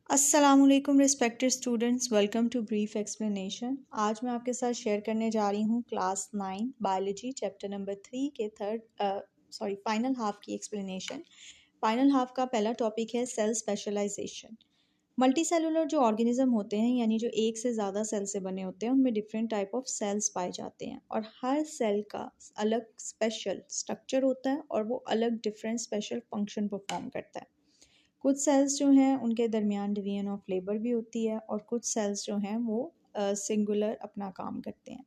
अस्सलामुअलैकुम respected students, welcome to brief explanation. आज मैं आपके साथ शेयर करने जा रही हूँ क्लास 9 बायोलॉजी चैप्टर नंबर 3 के फाइनल हाफ की एक्सप्लेनेशन। फाइनल हाफ का पहला टॉपिक है सेल स्पेशलाइजेशन। मल्टी सेलुलर जो ऑर्गेनिज्म होते हैं यानी जो एक से ज़्यादा सेल से बने होते हैं उनमें डिफरेंट टाइप ऑफ सेल्स पाए जाते हैं और हर सेल का अलग स्पेशल स्ट्रक्चर होता है और वो अलग डिफरेंट स्पेशल फंक्शन परफॉर्म करता है। कुछ सेल्स जो हैं उनके दरमियान डिवीजन ऑफ लेबर भी होती है और कुछ सेल्स जो हैं वो सिंगुलर अपना काम करते हैं।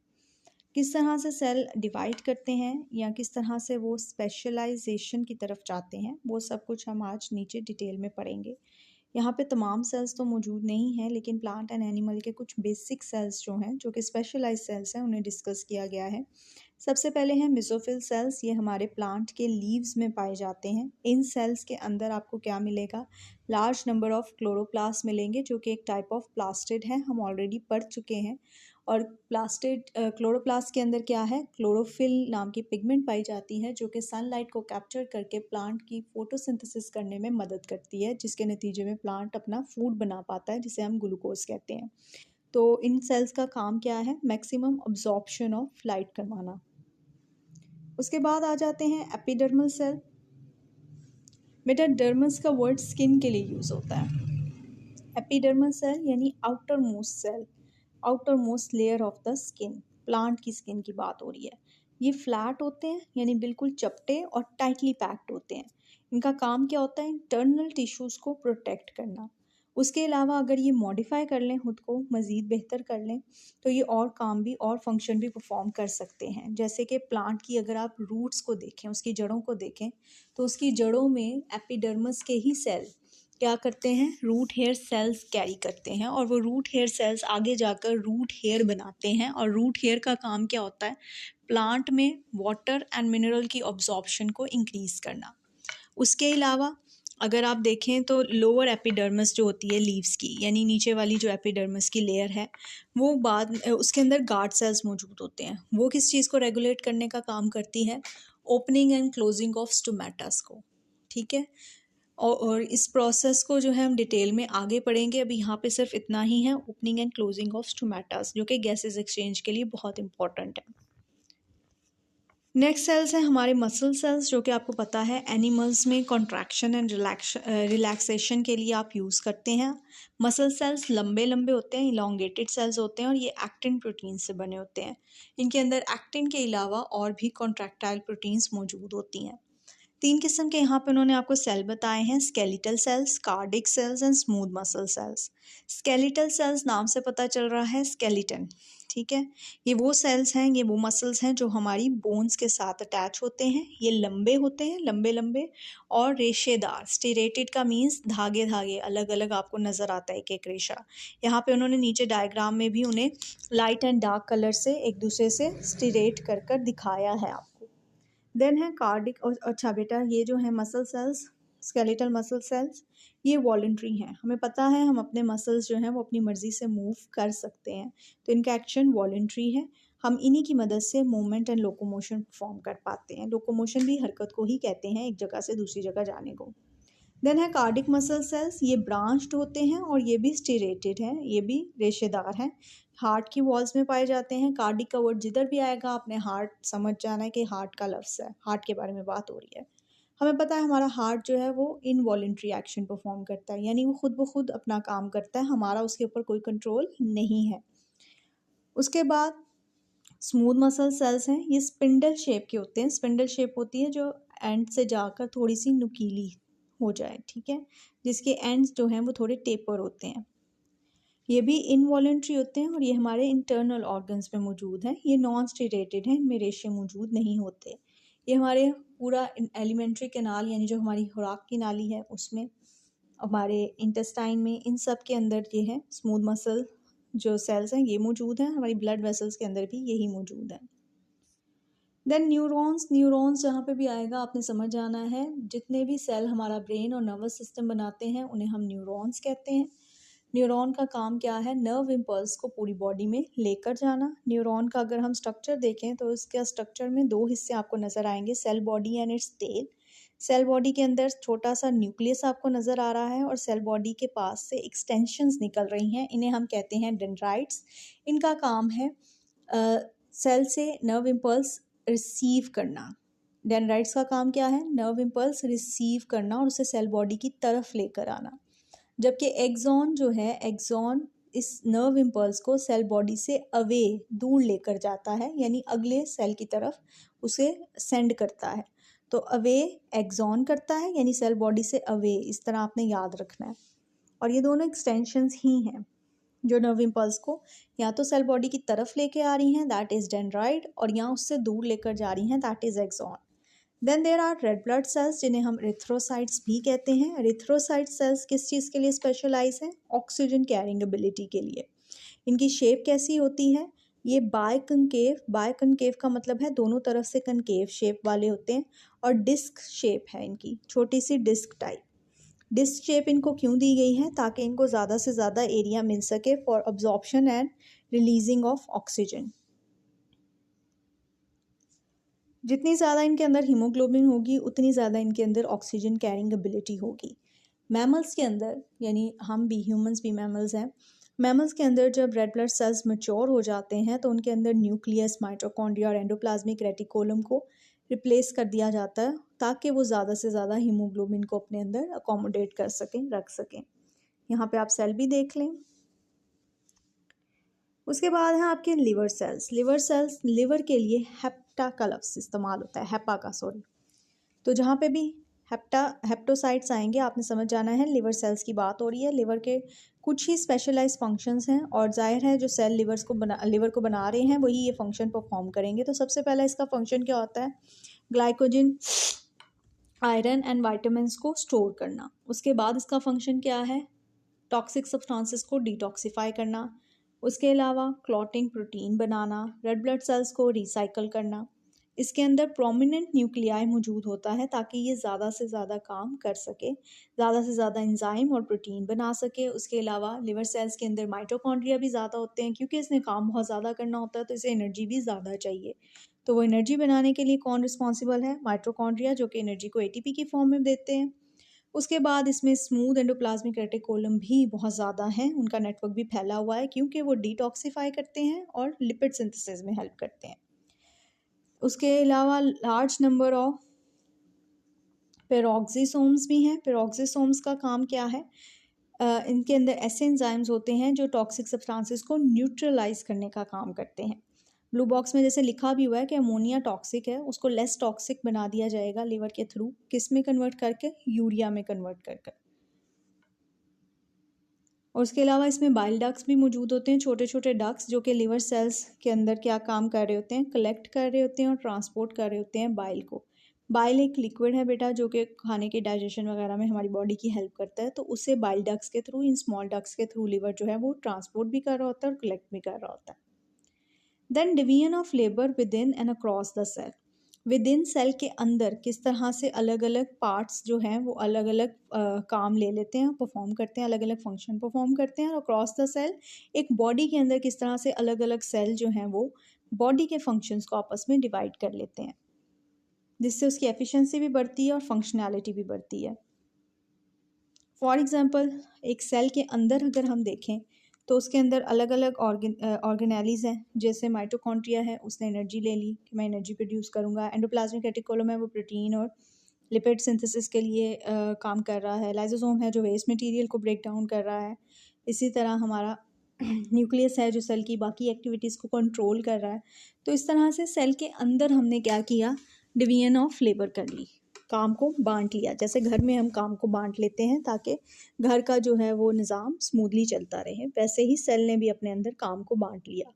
किस तरह से सेल डिवाइड करते हैं या किस तरह से वो स्पेशलाइजेशन की तरफ जाते हैं वो सब कुछ हम आज नीचे डिटेल में पढ़ेंगे। यहाँ पे तमाम सेल्स तो मौजूद नहीं हैं लेकिन प्लांट एंड एनिमल के कुछ बेसिक सेल्स जो हैं जो कि स्पेशलाइज सेल्स हैं उन्हें डिस्कस किया गया है। सबसे पहले हैं मेसोफिल सेल्स। ये हमारे प्लांट के लीव्स में पाए जाते हैं। इन सेल्स के अंदर आपको क्या मिलेगा, लार्ज नंबर ऑफ क्लोरोप्लास्ट मिलेंगे जो कि एक टाइप ऑफ प्लास्टिड है, हम ऑलरेडी पढ़ चुके हैं। और प्लास्टिड क्लोरोप्लास्ट के अंदर क्या है, क्लोरोफिल नाम की पिगमेंट पाई जाती है जो कि सनलाइट को कैप्चर करके प्लांट की फोटोसिंथेसिस करने में मदद करती है, जिसके नतीजे में प्लांट अपना फूड बना पाता है जिसे हम ग्लूकोज कहते हैं। तो इन सेल्स का काम क्या है, मैक्सिमम अब्जॉर्प्शन ऑफ लाइट करवाना। उसके बाद आ जाते हैं एपिडर्मल सेल। बेटा डर्मस का वर्ड स्किन के लिए यूज़ होता है। एपिडर्मल सेल यानी outermost cell, outermost layer of the skin. Plant की स्किन की बात हो रही है। ये फ्लैट होते हैं यानी बिल्कुल चपटे और टाइटली पैक्ड होते हैं। इनका काम क्या होता है, इंटरनल टिश्यूज़ को प्रोटेक्ट करना। उसके अलावा अगर ये मॉडिफाई कर लें, खुद को मज़ीद बेहतर कर लें तो ये और काम भी और फंक्शन भी परफॉर्म कर सकते हैं। जैसे कि प्लांट की अगर आप रूट्स को देखें, उसकी जड़ों को देखें तो उसकी जड़ों में एपिडर्मस के ही सेल क्या करते हैं, रूट हेयर सेल्स कैरी करते हैं और वो रूट हेयर सेल्स आगे जाकर रूट हेयर बनाते हैं। और रूट हेयर का काम क्या होता है, प्लांट में वाटर एंड मिनरल की ऑब्जॉर्प्शन को इंक्रीज़ करना। उसके अलावा अगर आप देखें तो लोअर एपिडर्मिस जो होती है लीव्स की, यानी नीचे वाली जो एपिडर्मिस की लेयर है, वो बाद उसके अंदर गार्ड सेल्स मौजूद होते हैं। वो किस चीज़ को रेगुलेट करने का काम करती है, opening and closing of stomatas को। ठीक है, और इस प्रोसेस को जो है हम डिटेल में आगे पढ़ेंगे। अभी यहाँ पे सिर्फ इतना ही है, opening and closing of stomatas, जो कि गैसेस एक्सचेंज के लिए बहुत इंपॉर्टेंट है। नेक्स्ट सेल्स हैं हमारे मसल सेल्स, जो कि आपको पता है एनिमल्स में कॉन्ट्रैक्शन एंड रिलैक्सेशन के लिए आप यूज़ करते हैं। मसल सेल्स लंबे लंबे होते हैं, इलोंगेटेड सेल्स होते हैं और ये एक्टिन प्रोटीन से बने होते हैं। इनके अंदर एक्टिन के अलावा और भी कॉन्ट्रैक्टाइल प्रोटीन्स मौजूद होती हैं। 3 किस्म के यहाँ पे उन्होंने आपको सेल बताए हैं, skeletal cells, cardiac cells and smooth muscle cells. Skeletal cells नाम से पता चल रहा है स्केलेटन, ठीक है। ये वो सेल्स हैं, ये वो मसल्स हैं जो हमारी बोन्स के साथ अटैच होते हैं। ये लंबे होते हैं, लंबे लंबे और रेशेदार। स्टेरेटेड का मीन्स धागे धागे अलग अलग आपको नज़र आता है, एक एक रेशा। यहाँ पे उन्होंने नीचे डायग्राम में भी उन्हें लाइट एंड डार्क कलर से एक दूसरे से स्टेरेट कर कर दिखाया है आपको। देन है कार्डिक। अच्छा बेटा, ये जो है muscle cells, skeletal muscle cells, ये वॉलंटरी हैं। हमें पता है हम अपने मसल्स जो हैं वो अपनी मर्ज़ी से मूव कर सकते हैं, तो इनका एक्शन वॉलंटरी है। हम इन्हीं की मदद से मूवमेंट एंड लोकोमोशन परफॉर्म कर पाते हैं। लोकोमोशन भी हरकत को ही कहते हैं, एक जगह से दूसरी जगह जाने को। देन है कार्डिक मसल सेल्स, ये ब्रांच्ड होते हैं और ये भी स्टेरेटेड हैं, ये भी रेशेदार हैं। हार्ट की वॉल्स में पाए जाते हैं। कार्डिक का वर्ड जिधर भी आएगा आपने हार्ट समझ जाना है कि हार्ट का लफ्ज़ है, हार्ट के बारे में बात हो रही है। हमें पता है हमारा हार्ट जो है वो इनवॉलेंट्री एक्शन परफॉर्म करता है, यानी वो खुद ब खुद अपना काम करता है, हमारा उसके ऊपर कोई कंट्रोल नहीं है। उसके बाद स्मूथ मसल सेल्स हैं, ये स्पिंडल शेप के होते हैं। स्पिंडल शेप होती है जो एंड से जाकर थोड़ी सी नुकीली हो जाए, ठीक है, जिसके एंड्स जो हैं वो थोड़े टेपर होते हैं। ये भी इनवॉलेंट्री होते हैं और ये हमारे इंटरनल ऑर्गन्स में मौजूद हैं। ये नॉन स्टेरेटेड हैं, इनमें रेशे मौजूद नहीं होते। ये हमारे पूरा एलिमेंट्री कैनाल यानी जो हमारी खुराक की नाली है उसमें, हमारे इंटेस्टाइन में, इन सब के अंदर ये है स्मूथ मसल जो सेल्स हैं ये मौजूद हैं। हमारी ब्लड वेसल्स के अंदर भी यही मौजूद है। देन न्यूरॉन्स, न्यूरॉन्स जहाँ पे भी आएगा आपने समझ जाना है, जितने भी सेल हमारा ब्रेन और नर्वस सिस्टम बनाते हैं उन्हें हम न्यूरॉन्स कहते हैं। न्यूरॉन का काम क्या है, नर्व इम्पल्स को पूरी बॉडी में लेकर जाना। न्यूरॉन का अगर हम स्ट्रक्चर देखें तो इसका स्ट्रक्चर में 2 हिस्से आपको नज़र आएंगे, cell body and its tail. Cell body के अंदर छोटा सा न्यूक्लियस आपको नज़र आ रहा है और सेल बॉडी के पास से एक्सटेंशंस निकल रही हैं, इन्हें हम कहते हैं डेंड्राइट्स। इनका काम है सेल से नर्व इम्पल्स रिसीव करना। डेंड्राइट्स का काम क्या है? नर्व इम्पल्स रिसीव करना और उसे सेल बॉडी की तरफ लेकर आना। जबकि एक्सॉन जो है, एक्सॉन इस नर्व इम्पल्स को सेल बॉडी से अवे, दूर लेकर जाता है, यानी अगले सेल की तरफ उसे सेंड करता है। तो अवे एक्सॉन करता है, यानी सेल बॉडी से अवे, इस तरह आपने याद रखना है। और ये दोनों एक्सटेंशंस ही हैं जो नर्व इम्पल्स को या तो सेल बॉडी की तरफ लेके आ रही हैं, दैट इज डेंड्राइट, और या उससे दूर लेकर जा रही हैं, that is axon. Then there are red blood cells, जिन्हें हम एरिथ्रोसाइट्स भी कहते हैं। एरिथ्रोसाइट सेल्स किस चीज़ के लिए स्पेशलाइज हैं? ऑक्सीजन कैरिंग एबिलिटी के लिए। इनकी शेप कैसी होती है? ये बायकनकेव, बायकनकेव का मतलब है दोनों तरफ से कनकेव शेप वाले होते हैं, और डिस्क शेप है इनकी, छोटी सी डिस्क टाइप। डिस्क शेप इनको क्यों दी गई है? ताकि इनको ज़्यादा से ज़्यादा एरिया मिल सके for absorption and releasing of oxygen. जितनी ज़्यादा इनके अंदर हीमोग्लोबिन होगी उतनी ज़्यादा इनके अंदर ऑक्सीजन कैरिंग एबिलिटी होगी। मैमल्स के अंदर, यानी हम भी, ह्यूमंस भी मैमल्स हैं, मैमल्स के अंदर जब रेड ब्लड सेल्स मैच्योर हो जाते हैं तो उनके अंदर न्यूक्लियस, माइटोकॉन्ड्रिया और एंडोप्लाज्मिक रेटिकुलम को रिप्लेस कर दिया जाता है ताकि वो ज़्यादा से ज़्यादा हीमोग्लोबिन को अपने अंदर अकोमोडेट कर सकें, रख सकें। यहाँ पे आप सेल भी देख लें। उसके बाद है आपके liver cells. Liver cells, liver के लिए हेप्टा का लफ्ज़ इस्तेमाल होता है, हेपा का, सॉरी। तो जहाँ पे भी हेप्टोसाइट्स आएंगे आपने समझ जाना है लिवर सेल्स की बात हो रही है। लिवर के कुछ ही स्पेशलाइज फंक्शंस हैं और जाहिर है जो सेल लिवर को बना रहे हैं वही ये फंक्शन परफॉर्म करेंगे। तो सबसे पहला इसका फंक्शन क्या होता है? ग्लाइकोजन, आयरन एंड वाइटामिन्स को स्टोर करना। उसके बाद इसका फंक्शन क्या है? टॉक्सिक सब्सटेंसेस को डिटॉक्सिफाई करना। उसके अलावा क्लॉटिंग प्रोटीन बनाना, रेड ब्लड सेल्स को रिसाइकल करना। इसके अंदर प्रोमिनेंट न्यूक्लियाई मौजूद होता है ताकि ये ज़्यादा से ज़्यादा काम कर सके, ज़्यादा से ज़्यादा एंजाइम और प्रोटीन बना सके। उसके अलावा लिवर सेल्स के अंदर माइटोकॉन्ड्रिया भी ज़्यादा होते हैं क्योंकि इसने काम बहुत ज़्यादा करना होता है, तो इसे एनर्जी भी ज़्यादा चाहिए। तो वो एनर्जी बनाने के लिए कौन रिस्पॉन्सिबल है? माइटोकॉन्ड्रिया, जो कि एनर्जी को एटीपी की फॉर्म में देते हैं। उसके बाद इसमें स्मूथ एंडोप्लाज्मिक रेटिकुलम भी बहुत ज़्यादा हैं, उनका नेटवर्क भी फैला हुआ है क्योंकि वो डिटॉक्सिफाई करते हैं और लिपिड सिंथेसिस में हेल्प करते हैं। उसके अलावा लार्ज नंबर ऑफ पेरोक्सिसोम्स भी हैं। पेरोक्सिसोम्स का काम क्या है? इनके अंदर ऐसे एंजाइम्स होते हैं जो टॉक्सिक सब्सटेंसेस को न्यूट्रलाइज करने का काम करते हैं। ब्लू बॉक्स में जैसे लिखा भी हुआ है कि अमोनिया टॉक्सिक है, उसको लेस टॉक्सिक बना दिया जाएगा लिवर के थ्रू, किस में कन्वर्ट करके? यूरिया में कन्वर्ट कर। और उसके अलावा इसमें बाइल डक्ट्स भी मौजूद होते हैं, छोटे छोटे डक्ट्स, जो कि लिवर सेल्स के अंदर क्या काम कर रहे होते हैं? कलेक्ट कर रहे होते हैं और ट्रांसपोर्ट कर रहे होते हैं बाइल को। बाइल एक लिक्विड है बेटा जो कि खाने के डाइजेशन वगैरह में हमारी बॉडी की हेल्प करता है, तो उसे बाइल डक्ट्स के थ्रू, इन स्मॉल डक्ट्स के थ्रू लिवर जो है वो ट्रांसपोर्ट भी कर रहा होता है और कलेक्ट भी कर रहा होता है। Then division of labour within and across the cell. Within cell के अंदर किस तरह से अलग अलग पार्ट्स जो हैं वो अलग अलग काम ले लेते हैं, परफॉर्म करते हैं, अलग अलग फंक्शन परफॉर्म करते हैं। और अक्रॉस द सेल, एक बॉडी के अंदर किस तरह से अलग अलग सेल जो हैं वो बॉडी के फंक्शंस को आपस में डिवाइड कर लेते हैं, जिससे उसकी एफिशिएंसी भी बढ़ती है और फंक्शनैलिटी भी बढ़ती है। फॉर एग्जांपल, एक सेल के अंदर अगर हम देखें तो उसके अंदर अलग अलग ऑर्गेनेलीज हैं, जैसे माइटोकॉन्ड्रिया है, उसने एनर्जी ले ली कि मैं एनर्जी प्रोड्यूस करूँगा। एंडोप्लाज्मिक रेटिकुलम है, वो प्रोटीन और लिपिड सिंथेसिस के लिए काम कर रहा है। लाइसोसोम है जो वेस्ट मटेरियल को ब्रेक डाउन कर रहा है। इसी तरह हमारा न्यूक्लियस है जो सेल की बाकी एक्टिविटीज़ को कंट्रोल कर रहा है। तो इस तरह से सेल के अंदर हमने क्या किया? डिवीजन ऑफ लेबर कर ली, काम को बांट लिया। जैसे घर में हम काम को बांट लेते हैं ताकि घर का जो है वो निज़ाम स्मूथली चलता रहे, वैसे ही सेल ने भी अपने अंदर काम को बांट लिया।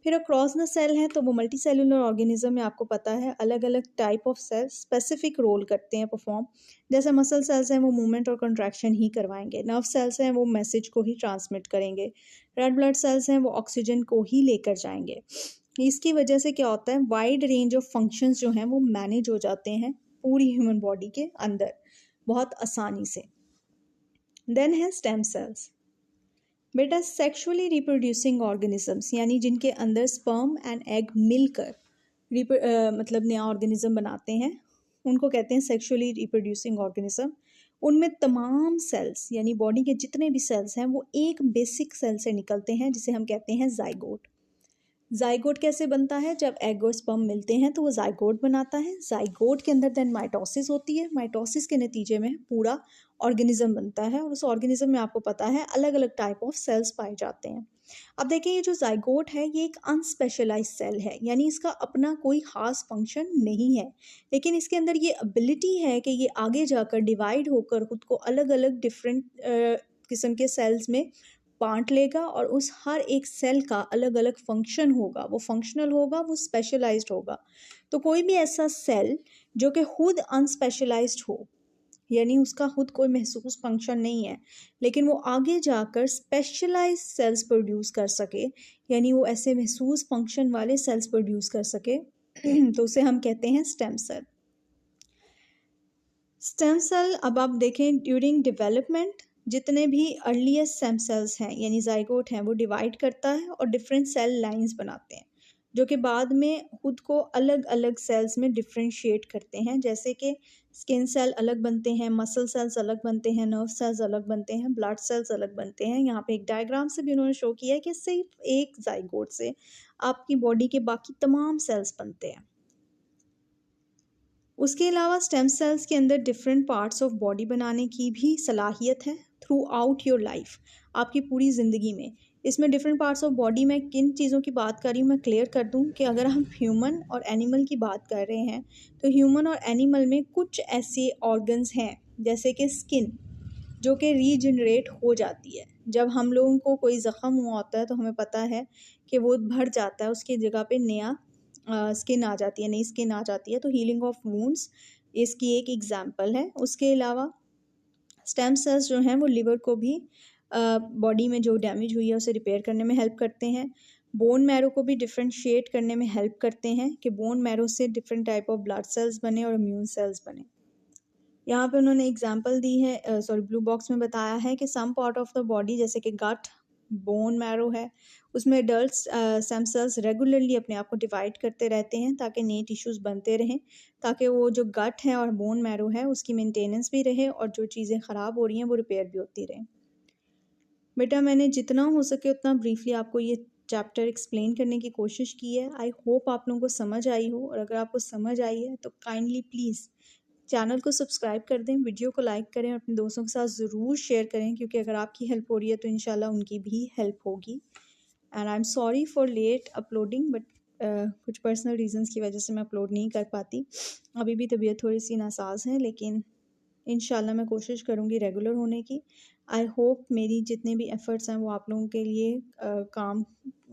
फिर अक्रॉस द सेल है तो वो मल्टी सेलुलर ऑर्गेनिज्म में आपको पता है अलग अलग type of cell specific role करते हैं परफॉर्म। जैसे मसल सेल्स हैं वो मूवमेंट और कंट्रैक्शन ही करवाएंगे, नर्व सेल्स हैं वो मैसेज को ही ट्रांसमिट करेंगे, रेड ब्लड सेल्स हैं वो ऑक्सीजन को ही लेकर जाएंगे। इसकी वजह से क्या होता है? वाइड रेंज ऑफ फंक्शंस जो हैं वो मैनेज हो जाते हैं पूरी ह्यूमन बॉडी के अंदर बहुत आसानी से। देन है स्टेम सेल्स। बेटा सेक्सुअली रिप्रोड्यूसिंग ऑर्गेनिजम्स, यानी जिनके अंदर स्पर्म एंड एग मिलकर मतलब नया ऑर्गेनिज्म बनाते हैं, उनको कहते हैं सेक्सुअली रिप्रोड्यूसिंग ऑर्गेनिज्म। उनमें तमाम सेल्स यानी बॉडी के जितने भी सेल्स हैं वो एक बेसिक सेल से निकलते हैं जिसे हम कहते हैं जाइगोट। जाइगोट कैसे बनता है? जब एग और स्पर्म मिलते हैं तो वो जाइगोट बनाता है। जाइगोट के अंदर देन माइटोसिस होती है। माइटोसिस के नतीजे में पूरा ऑर्गेनिज्म बनता है और उस ऑर्गेनिज्म में आपको पता है अलग अलग टाइप ऑफ सेल्स पाए जाते हैं। अब देखिए, ये जो जाइगोट है ये एक अनस्पेशलाइज्ड सेल है, यानी इसका अपना कोई खास फंक्शन नहीं है, लेकिन इसके अंदर ये एबिलिटी है कि ये आगे जाकर डिवाइड होकर खुद को अलग अलग डिफरेंट किस्म के सेल्स में बांट लेगा और उस हर एक सेल का अलग अलग फंक्शन होगा, वो फंक्शनल होगा, वो स्पेशलाइज्ड होगा। तो कोई भी ऐसा सेल जो कि खुद अनस्पेशलाइज्ड हो, यानी उसका खुद कोई महसूस फंक्शन नहीं है, लेकिन वो आगे जाकर स्पेशलाइज्ड सेल्स प्रोड्यूस कर सके, यानी वो ऐसे महसूस फंक्शन वाले सेल्स प्रोड्यूस कर सके तो उसे हम कहते हैं स्टेम सेल। स्टेम सेल, अब आप देखें, ड्यूरिंग डेवलपमेंट जितने भी अर्लीस्ट स्टेम सेल्स हैं यानी जाइगोट हैं वो डिवाइड करता है और डिफरेंट सेल लाइंस बनाते हैं जो कि बाद में खुद को अलग अलग सेल्स में डिफ्रेंशिएट करते हैं। जैसे कि स्किन सेल अलग बनते हैं, मसल सेल्स अलग बनते हैं, नर्व सेल्स अलग बनते हैं, ब्लड सेल्स अलग बनते हैं। यहाँ पे एक डायग्राम से भी उन्होंने शो किया है कि सिर्फ एक जाइगोट से आपकी बॉडी के बाकी तमाम सेल्स बनते हैं। उसके अलावा स्टेम सेल्स के अंदर डिफरेंट पार्ट्स ऑफ बॉडी बनाने की भी सलाहियत है थ्रू आउट योर लाइफ, आपकी पूरी ज़िंदगी में। इसमें डिफरेंट पार्ट्स ऑफ बॉडी में किन चीज़ों की बात कर रही हूँ मैं क्लियर कर दूँ कि अगर हम ह्यूमन और एनिमल की बात कर रहे हैं तो ह्यूमन और एनिमल में कुछ ऐसे ऑर्गन्स हैं जैसे कि स्किन जो कि रीजनरेट हो जाती है। जब हम लोगों को कोई ज़ख़म हुआ होता है तो हमें पता है कि वो भर जाता है, उसकी जगह पे नया स्किन आ जाती है, नई स्किन आ जाती है। तो हीलिंग ऑफ वुंड्स इसकी एक एग्जांपल है। उसके अलावा स्टेम सेल्स जो हैं वो लिवर को भी बॉडी में जो डैमेज हुई है उसे रिपेयर करने में हेल्प करते हैं। बोन मैरो को भी डिफ्रेंशिएट करने में हेल्प करते हैं कि बोन मैरो से different type of blood cells बने और इम्यून सेल्स बने। यहाँ पे उन्होंने एग्जांपल दी है, ब्लू बॉक्स में बताया है कि some part of the body जैसे कि गट, बोन मैरो है, उसमें एडल्ट स्टेम सेल्स रेगुलरली अपने आप को डिवाइड करते रहते हैं ताकि नए टिश्यूज़ बनते रहें, ताकि वो जो गट है और बोन मैरो है उसकी मेंटेनेंस भी रहे और जो चीज़ें ख़राब हो रही हैं वो रिपेयर भी होती रहें। बेटा, मैंने जितना हो सके उतना ब्रीफली आपको ये चैप्टर एक्सप्लेन करने की कोशिश की है। आई होप आप लोगों को समझ आई हो, और अगर आपको समझ आई है तो काइंडली प्लीज़ चैनल को सब्सक्राइब कर दें, वीडियो को लाइक करें और अपने दोस्तों के साथ ज़रूर शेयर करें, क्योंकि अगर आपकी हेल्प हो रही है तो इंशाल्लाह उनकी भी हेल्प होगी। And I am sorry for late uploading, but कुछ पर्सनल रीजंस की वजह से मैं अपलोड नहीं कर पाती। अभी भी तबीयत थोड़ी सी नासाज है, लेकिन इंशाल्लाह मैं कोशिश करूँगी रेगुलर होने की। आई होप मेरी जितने भी एफ़र्ट्स हैं वो आप लोगों के लिए काम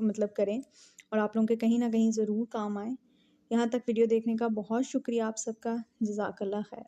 मतलब करें और आप लोगों के कहीं ना कहीं ज़रूर काम आए। यहाँ तक वीडियो देखने का बहुत शुक्रिया आप सबका। जज़ाकल्लाह खैर।